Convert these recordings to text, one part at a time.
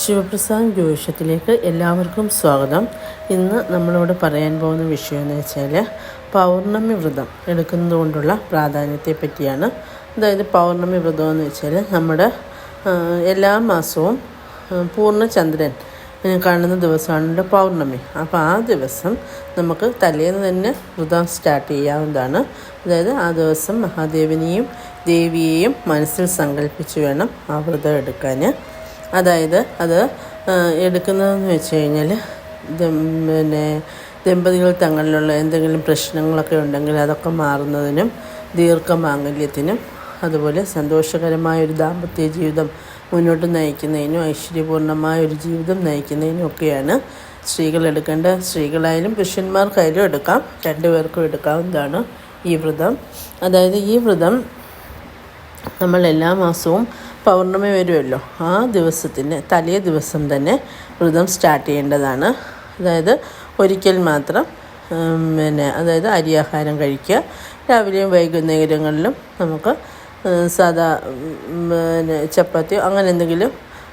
ശിവപ്രസാദ് ജ്യോതിഷത്തിലേക്ക് എല്ലാവർക്കും സ്വാഗതം. ഇന്ന് നമ്മളിവിടെ പറയാൻ പോകുന്ന വിഷയം എന്ന് വെച്ചാൽ പൗർണമി വ്രതം എടുക്കുന്നതുകൊണ്ടുള്ള പ്രാധാന്യത്തെ പറ്റിയാണ്. അതായത് പൗർണമി വ്രതം എന്ന് വെച്ചാൽ നമ്മുടെ എല്ലാ മാസവും പൂർണ്ണചന്ദ്രൻ കാണുന്ന ദിവസമാണ് പൗർണമി. അപ്പോൾ ആ ദിവസം നമുക്ക് തലേന്ന് തന്നെ വ്രതം സ്റ്റാർട്ട് ചെയ്യാവുന്നതാണ്. അതായത് ആ ദിവസം മഹാദേവനെയും ദേവിയെയും മനസ്സിൽ സങ്കല്പിച്ച് വേണം ആ വ്രതം എടുക്കാൻ. അതായത് അത് എടുക്കുന്നതെന്ന് വെച്ച് കഴിഞ്ഞാൽ ദമ്പതികൾ തങ്ങളിലുള്ള എന്തെങ്കിലും പ്രശ്നങ്ങളൊക്കെ ഉണ്ടെങ്കിൽ അതൊക്കെ മാറുന്നതിനും ദീർഘമാംഗല്യത്തിനും അതുപോലെ സന്തോഷകരമായൊരു ദാമ്പത്യ ജീവിതം മുന്നോട്ട് നയിക്കുന്നതിനും ഐശ്വര്യപൂർണ്ണമായ ഒരു ജീവിതം നയിക്കുന്നതിനും ഒക്കെയാണ് സ്ത്രീകൾ എടുക്കേണ്ട. സ്ത്രീകളായാലും പുരുഷന്മാർക്കായാലും എടുക്കാം, രണ്ടുപേർക്കും എടുക്കാവുന്നതാണ് ഈ വ്രതം. അതായത് ഈ വ്രതം നമ്മൾ എല്ലാ മാസവും പൗർണമി വരുമല്ലോ, ആ ദിവസത്തിന് തലേ ദിവസം തന്നെ വ്രതം സ്റ്റാർട്ട് ചെയ്യേണ്ടതാണ്. അതായത് ഒരിക്കൽ മാത്രം അതായത് അരിയാഹാരം കഴിക്കുക. രാവിലെയും വൈകുന്നേരങ്ങളിലും നമുക്ക് സാധാ ചപ്പാത്തിയോ അങ്ങനെ എന്തെങ്കിലും,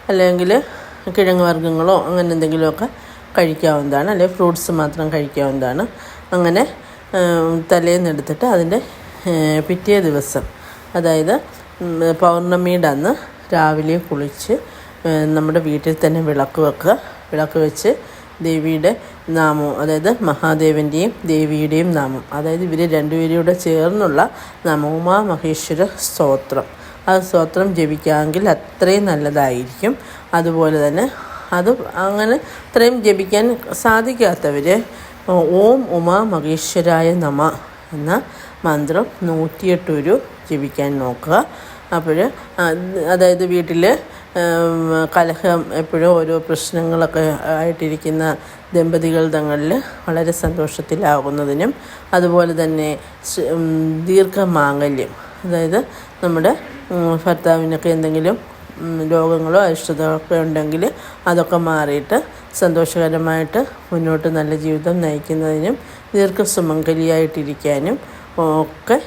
അല്ലെങ്കിൽ കിഴങ്ങ് വർഗ്ഗങ്ങളോ അങ്ങനെ എന്തെങ്കിലുമൊക്കെ കഴിക്കാവുന്നതാണ്. അല്ലെങ്കിൽ ഫ്രൂട്ട്സ് മാത്രം കഴിക്കാവുന്നതാണ്. അങ്ങനെ തലേന്നെടുത്തിട്ട് അതിൻ്റെ പിറ്റേ ദിവസം, അതായത് പൗർണമിയുടെ അന്ന് രാവിലെ കുളിച്ച് നമ്മുടെ വീട്ടിൽ തന്നെ വിളക്ക് വെച്ച് ദേവിയുടെ നാമവും, അതായത് മഹാദേവൻ്റെയും ദേവിയുടെയും നാമം, അതായത് ഇവർ രണ്ടുപേരുടെ ചേർന്നുള്ള നാമം ഉമാ മഹേശ്വര സ്തോത്രം, ആ സ്തോത്രം ജപിക്കാമെങ്കിൽ അത്രയും നല്ലതായിരിക്കും. അതുപോലെ തന്നെ അത് അങ്ങനെ അത്രയും ജപിക്കാൻ സാധിക്കാത്തവർ ഓം ഉമാ മഹേശ്വരായ നമ എന്ന മന്ത്രം 108 ജപിക്കാൻ നോക്കുക. അപ്പോൾ അതായത് വീട്ടിൽ കലഹം എപ്പോഴും ഓരോ പ്രശ്നങ്ങളൊക്കെ ആയിട്ടിരിക്കുന്ന ദമ്പതികൾ തങ്ങളിൽ വളരെ സന്തോഷത്തിലാകുന്നതിനും അതുപോലെ തന്നെ ദീർഘമാംഗല്യം, അതായത് നമ്മുടെ ഭർത്താവിനൊക്കെ എന്തെങ്കിലും രോഗങ്ങളോ അരിഷ്ടതകളൊക്കെ ഉണ്ടെങ്കിൽ അതൊക്കെ മാറിയിട്ട് സന്തോഷകരമായിട്ട് മുന്നോട്ട് നല്ല ജീവിതം നയിക്കുന്നതിനും ദീർഘസുമംഗലിയായിട്ടിരിക്കാനും ഒക്കെ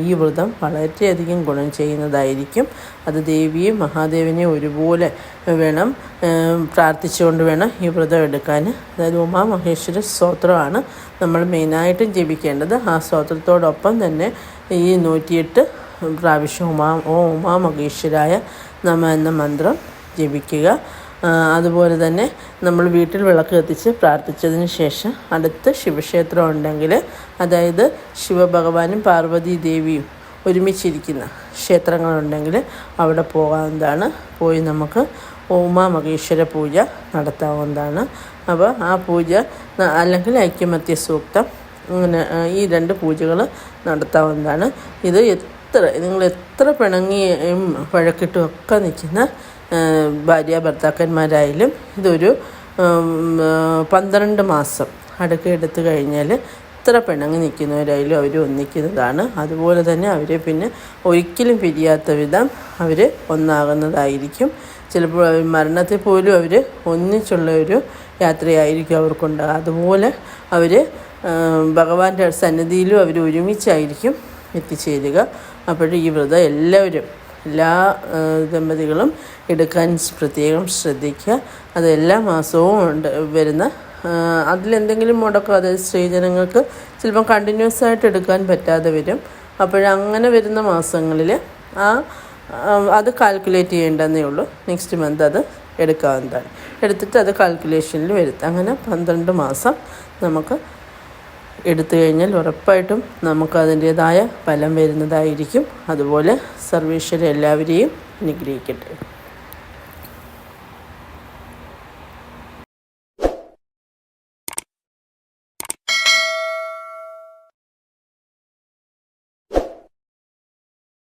ഈ വ്രതം വളരെയധികം ഗുണം ചെയ്യുന്നതായിരിക്കും. അത് ദേവിയും മഹാദേവനെയും ഒരുപോലെ വേണം പ്രാർത്ഥിച്ചുകൊണ്ട് വേണം ഈ വ്രതം എടുക്കാൻ. അതായത് ഉമാ മഹേശ്വര സ്തോത്രമാണ് നമ്മൾ മെയിനായിട്ടും ജപിക്കേണ്ടത്. ആ സ്തോത്രത്തോടൊപ്പം തന്നെ ഈ 108 പ്രാവശ്യം ഉമാ മഹേശ്വരായ നമ എന്ന മന്ത്രം ജപിക്കുക. അതുപോലെ തന്നെ നമ്മൾ വീട്ടിൽ വിളക്ക് കത്തിച്ച് പ്രാർത്ഥിച്ചതിന് ശേഷം അടുത്ത് ശിവക്ഷേത്രം ഉണ്ടെങ്കിൽ, അതായത് ശിവഭഗവാനും പാർവതി ദേവിയും ഒരുമിച്ചിരിക്കുന്ന ക്ഷേത്രങ്ങളുണ്ടെങ്കിൽ അവിടെ പോകാവുന്നതാണ്. പോയി നമുക്ക് ഉമാ മഹേശ്വര പൂജ നടത്താവുന്നതാണ്. അപ്പോൾ ആ പൂജ അല്ലെങ്കിൽ ഐക്യമത്യ സൂക്തം, അങ്ങനെ ഈ 2 പൂജകൾ നടത്താവുന്നതാണ്. ഇത് നിങ്ങൾ എത്ര പിണങ്ങിയും വഴക്കിട്ടും ഒക്കെ നിൽക്കുന്ന ഭാര്യ ഭർത്താക്കന്മാരായാലും ഇതൊരു 12 മാസം എടുത്തു കഴിഞ്ഞാൽ എത്ര പിണങ്ങി നിൽക്കുന്നവരായാലും അവർ ഒന്നിക്കുന്നതാണ്. അതുപോലെ തന്നെ അവരെ പിന്നെ ഒരിക്കലും പിരിയാത്ത വിധം അവർ ഒന്നാകുന്നതായിരിക്കും. ചിലപ്പോൾ മരണത്തിൽ പോലും അവർ ഒന്നിച്ചുള്ള ഒരു യാത്രയായിരിക്കും അവർക്കുണ്ടാകുക. അതുപോലെ അവർ ഭഗവാന്റെ സന്നിധിയിലും അവർ ഒരുമിച്ചായിരിക്കും എത്തിച്ചേരുക. അപ്പോൾ ഈ വ്രതം എല്ലാ ദമ്പതികളും എടുക്കാൻ പ്രത്യേകം ശ്രദ്ധിക്കുക. അത് എല്ലാ മാസവും വരുന്ന അതിലെന്തെങ്കിലും മുടക്കം, അതായത് സ്ത്രീജനങ്ങൾക്ക് ചിലപ്പം കണ്ടിന്യൂസ് ആയിട്ട് എടുക്കാൻ പറ്റാതെ വരും. അപ്പോഴങ്ങനെ വരുന്ന മാസങ്ങളിൽ അത് കാൽക്കുലേറ്റ് ചെയ്യേണ്ടതേ ഉള്ളൂ. നെക്സ്റ്റ് മന്ത് അത് എടുക്കാവുന്നതാണ്. എടുത്തിട്ട് അത് കാൽക്കുലേഷനിൽ വരുത്താം. അങ്ങനെ 12 മാസം നമുക്ക് എടുത്തു കഴിഞ്ഞാൽ ഉറപ്പായിട്ടും നമുക്ക് അതിൻ്റേതായ ഫലം വരുന്നതായിരിക്കും. അതുപോലെ സർവേശ്വരൻ എല്ലാവരെയും അനുഗ്രഹിക്കട്ടെ.